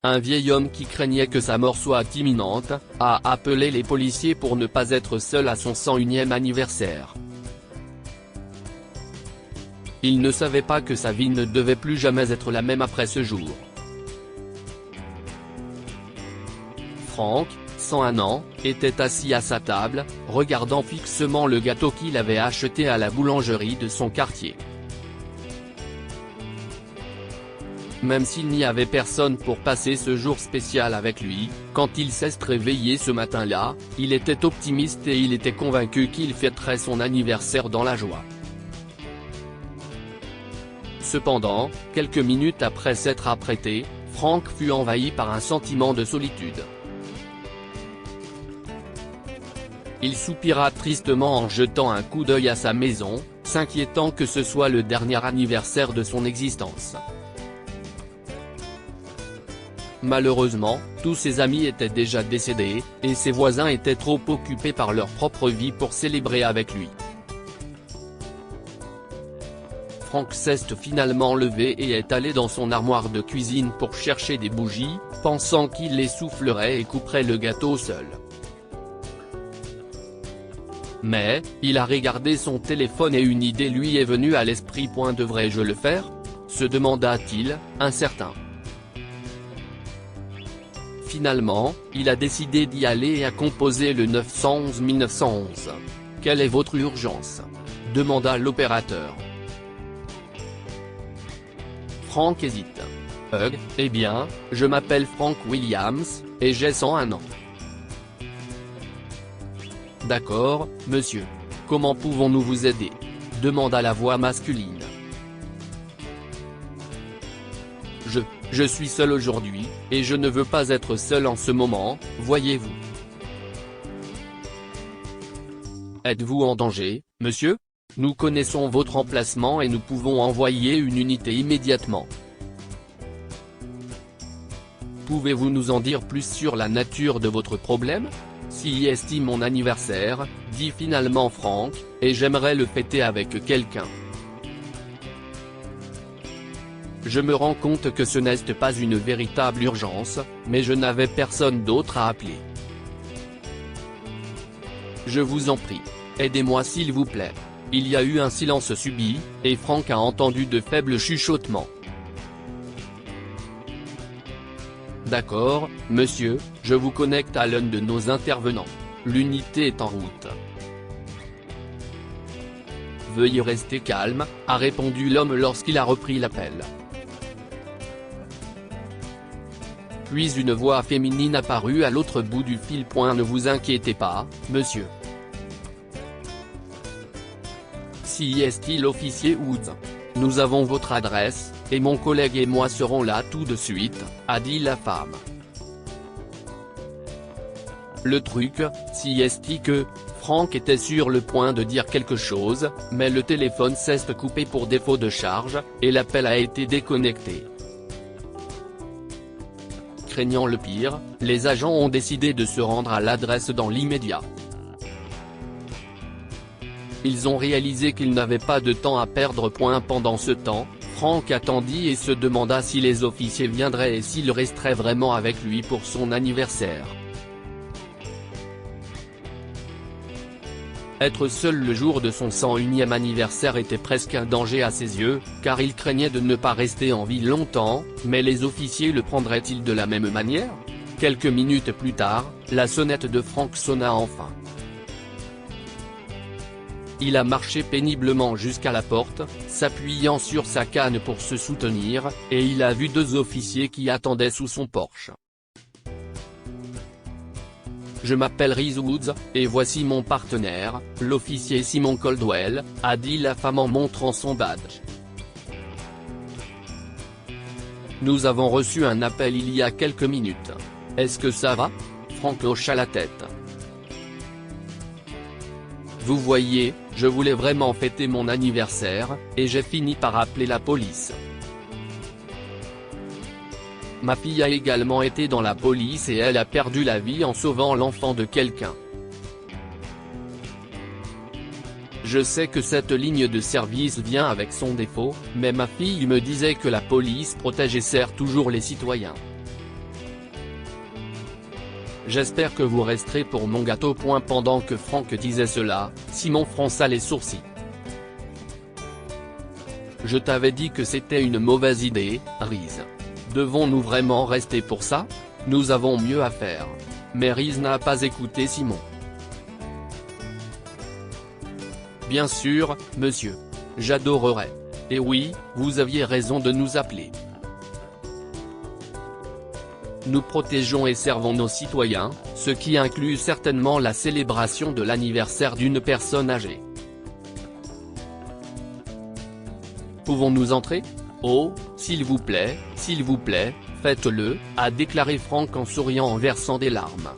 un vieil homme qui craignait que sa mort soit imminente, a appelé les policiers pour ne pas être seul à son 101e anniversaire. Il ne savait pas que sa vie ne devait plus jamais être la même après ce jour. Frank, 101 ans, était assis à sa table, regardant fixement le gâteau qu'il avait acheté à la boulangerie de son quartier. Même s'il n'y avait personne pour passer ce jour spécial avec lui, quand il s'est réveillé ce matin-là, il était optimiste et il était convaincu qu'il fêterait son anniversaire dans la joie. Cependant, quelques minutes après s'être apprêté, Frank fut envahi par un sentiment de solitude. Il soupira tristement en jetant un coup d'œil à sa maison, s'inquiétant que ce soit le dernier anniversaire de son existence. Malheureusement, tous ses amis étaient déjà décédés, et ses voisins étaient trop occupés par leur propre vie pour célébrer avec lui. Frank s'est finalement levé et est allé dans son armoire de cuisine pour chercher des bougies, pensant qu'il les soufflerait et couperait le gâteau seul. Mais, il a regardé son téléphone et une idée lui est venue à l'esprit. Devrais-je le faire ? Se demanda-t-il, incertain. Finalement, il a décidé d'y aller et a composé le 911 911. « Quelle est votre urgence ? » demanda l'opérateur. Frank hésite. « Eh bien, je m'appelle Frank Williams, et j'ai 101 ans. » « D'accord, monsieur. Comment pouvons-nous vous aider ? » demanda la voix masculine. « Je suis seul aujourd'hui, et je ne veux pas être seul en ce moment, voyez-vous. » « Êtes-vous en danger, monsieur ? Nous connaissons votre emplacement et nous pouvons envoyer une unité immédiatement. » « Pouvez-vous nous en dire plus sur la nature de votre problème ? » « Si est mon anniversaire, dit finalement Frank, et j'aimerais le fêter avec quelqu'un. Je me rends compte que ce n'est pas une véritable urgence, mais je n'avais personne d'autre à appeler. Je vous en prie, aidez-moi s'il vous plaît. » Il y a eu un silence subit, et Frank a entendu de faibles chuchotements. « D'accord, monsieur, je vous connecte à l'un de nos intervenants. L'unité est en route. » « Veuillez rester calme, » a répondu l'homme lorsqu'il a repris l'appel. Puis une voix féminine apparut à l'autre bout du fil. « Ne vous inquiétez pas, monsieur. Si est l'officier Woods. Nous avons votre adresse, et mon collègue et moi serons là tout de suite, » a dit la femme. Le truc, si est que, Frank était sur le point de dire quelque chose, mais le téléphone s'est coupé pour défaut de charge, et l'appel a été déconnecté. Craignant le pire, les agents ont décidé de se rendre à l'adresse dans l'immédiat. Ils ont réalisé qu'ils n'avaient pas de temps à perdre. Pendant ce temps, Frank attendit et se demanda si les officiers viendraient et s'il resterait vraiment avec lui pour son anniversaire. Être seul le jour de son 101e anniversaire était presque un danger à ses yeux, car il craignait de ne pas rester en vie longtemps, mais les officiers le prendraient-ils de la même manière ? Quelques minutes plus tard, la sonnette de Frank sonna enfin. Il a marché péniblement jusqu'à la porte, s'appuyant sur sa canne pour se soutenir, et il a vu deux officiers qui attendaient sous son porche. « Je m'appelle Reese Woods, et voici mon partenaire, l'officier Simon Coldwell, » a dit la femme en montrant son badge. « Nous avons reçu un appel il y a quelques minutes. Est-ce que ça va ? » Frank hocha la tête. « Vous voyez, je voulais vraiment fêter mon anniversaire, et j'ai fini par appeler la police. Ma fille a également été dans la police et elle a perdu la vie en sauvant l'enfant de quelqu'un. Je sais que cette ligne de service vient avec son défaut, mais ma fille me disait que la police protège et sert toujours les citoyens. J'espère que vous resterez pour mon gâteau. Pendant que Frank disait cela, Simon fronça les sourcils. Je t'avais dit que c'était une mauvaise idée, Reese. Devons-nous vraiment rester pour ça? Nous avons mieux à faire. Mais Reese n'a pas écouté Simon. Bien sûr, monsieur. J'adorerais. Et oui, vous aviez raison de nous appeler. Nous protégeons et servons nos citoyens, ce qui inclut certainement la célébration de l'anniversaire d'une personne âgée. Pouvons-nous entrer? Oh, s'il vous plaît, faites-le, a déclaré Frank en souriant en versant des larmes.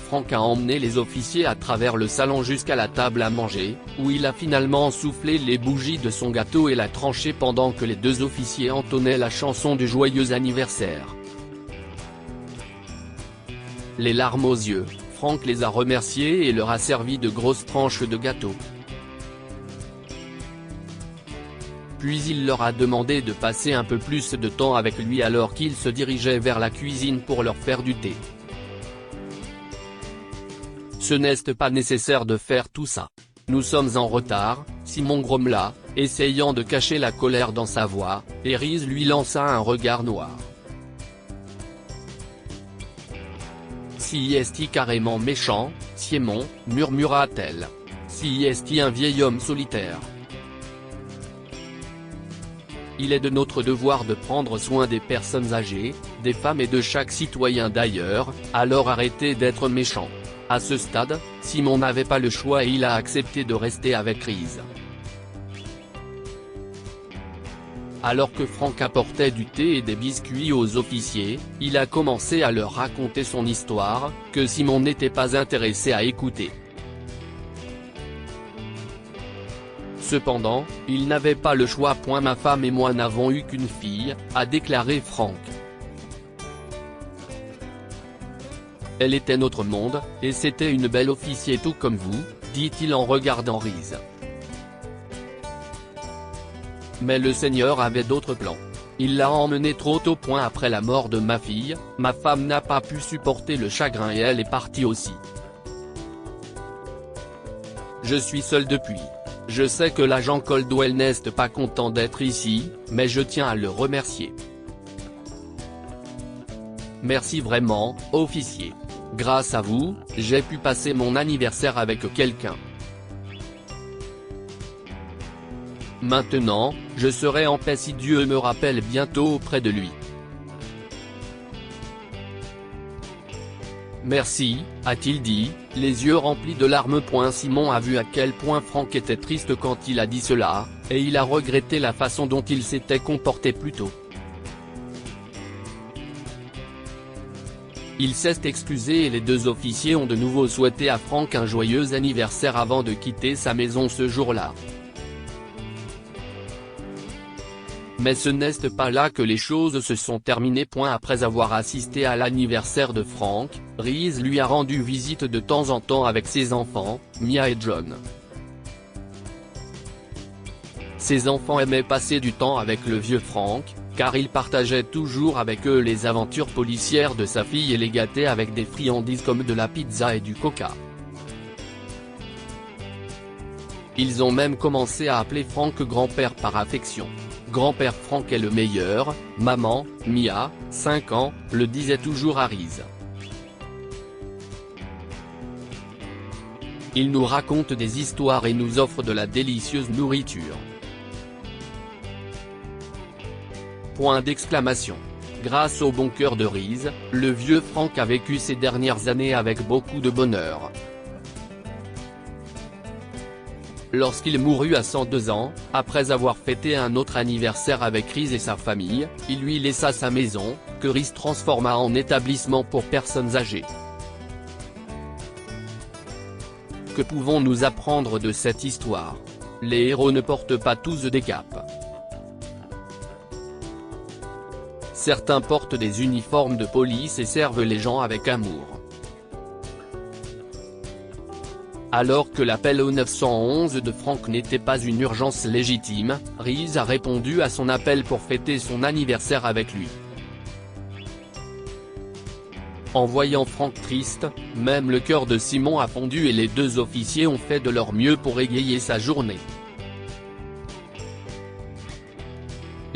Frank a emmené les officiers à travers le salon jusqu'à la table à manger, où il a finalement soufflé les bougies de son gâteau et l'a tranché pendant que les deux officiers entonnaient la chanson du joyeux anniversaire. Les larmes aux yeux, Frank les a remerciés et leur a servi de grosses tranches de gâteau. Puis il leur a demandé de passer un peu plus de temps avec lui alors qu'il se dirigeait vers la cuisine pour leur faire du thé. Ce n'est pas nécessaire de faire tout ça. Nous sommes en retard, Simon grommela, essayant de cacher la colère dans sa voix, et Reese lui lança un regard noir. Si est-il carrément méchant, Simon, murmura-t-elle. Si est-il un vieil homme solitaire. Il est de notre devoir de prendre soin des personnes âgées, des femmes et de chaque citoyen d'ailleurs, alors arrêtez d'être méchant. À ce stade, Simon n'avait pas le choix et il a accepté de rester avec Reese. Alors que Frank apportait du thé et des biscuits aux officiers, il a commencé à leur raconter son histoire, que Simon n'était pas intéressé à écouter. Cependant, il n'avait pas le choix. Ma femme et moi n'avons eu qu'une fille, a déclaré Frank. Elle était notre monde, et c'était une belle officier tout comme vous, dit-il en regardant Reese. Mais le Seigneur avait d'autres plans. Il l'a emmenée trop tôt. Après la mort de ma fille, ma femme n'a pas pu supporter le chagrin et elle est partie aussi. Je suis seul depuis. Je sais que l'agent Caldwell n'est pas content d'être ici, mais je tiens à le remercier. Merci vraiment, officier. Grâce à vous, j'ai pu passer mon anniversaire avec quelqu'un. Maintenant, je serai en paix si Dieu me rappelle bientôt auprès de lui. Merci, a-t-il dit, les yeux remplis de larmes. Simon a vu à quel point Frank était triste quand il a dit cela, et il a regretté la façon dont il s'était comporté plus tôt. Il s'est excusé et les deux officiers ont de nouveau souhaité à Frank un joyeux anniversaire avant de quitter sa maison ce jour-là. Mais ce n'est pas là que les choses se sont terminées. Après avoir assisté à l'anniversaire de Frank, Reese lui a rendu visite de temps en temps avec ses enfants, Mia et John. Ses enfants aimaient passer du temps avec le vieux Frank, car il partageait toujours avec eux les aventures policières de sa fille et les gâtait avec des friandises comme de la pizza et du coca. Ils ont même commencé à appeler Frank grand-père par affection. Grand-père Frank est le meilleur, maman, Mia, 5 ans, le disait toujours à Reese. Il nous raconte des histoires et nous offre de la délicieuse nourriture. Point d'exclamation. Grâce au bon cœur de Reese, le vieux Frank a vécu ces dernières années avec beaucoup de bonheur. Lorsqu'il mourut à 102 ans, après avoir fêté un autre anniversaire avec Reese et sa famille, il lui laissa sa maison, que Reese transforma en établissement pour personnes âgées. Que pouvons-nous apprendre de cette histoire? Les héros ne portent pas tous des capes. Certains portent des uniformes de police et servent les gens avec amour. Alors que l'appel au 911 de Frank n'était pas une urgence légitime, Reese a répondu à son appel pour fêter son anniversaire avec lui. En voyant Franck triste, même le cœur de Simon a fondu et les deux officiers ont fait de leur mieux pour égayer sa journée.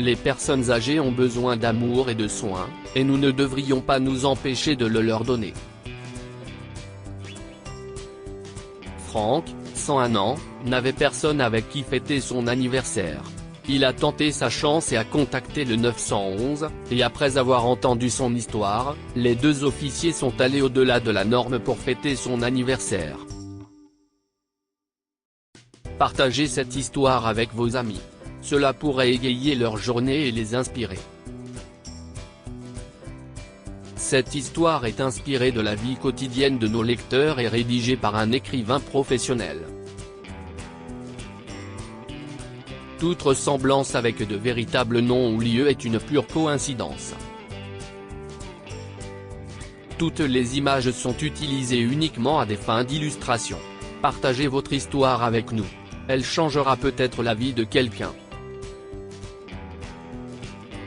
Les personnes âgées ont besoin d'amour et de soins, et nous ne devrions pas nous empêcher de le leur donner. Franck, 101 ans, n'avait personne avec qui fêter son anniversaire. Il a tenté sa chance et a contacté le 911, et après avoir entendu son histoire, les deux officiers sont allés au-delà de la norme pour fêter son anniversaire. Partagez cette histoire avec vos amis. Cela pourrait égayer leur journée et les inspirer. Cette histoire est inspirée de la vie quotidienne de nos lecteurs et rédigée par un écrivain professionnel. Toute ressemblance avec de véritables noms ou lieux est une pure coïncidence. Toutes les images sont utilisées uniquement à des fins d'illustration. Partagez votre histoire avec nous. Elle changera peut-être la vie de quelqu'un.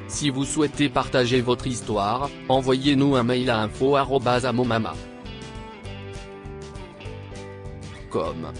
Si vous souhaitez partager votre histoire, envoyez-nous un mail à info@amomama.com.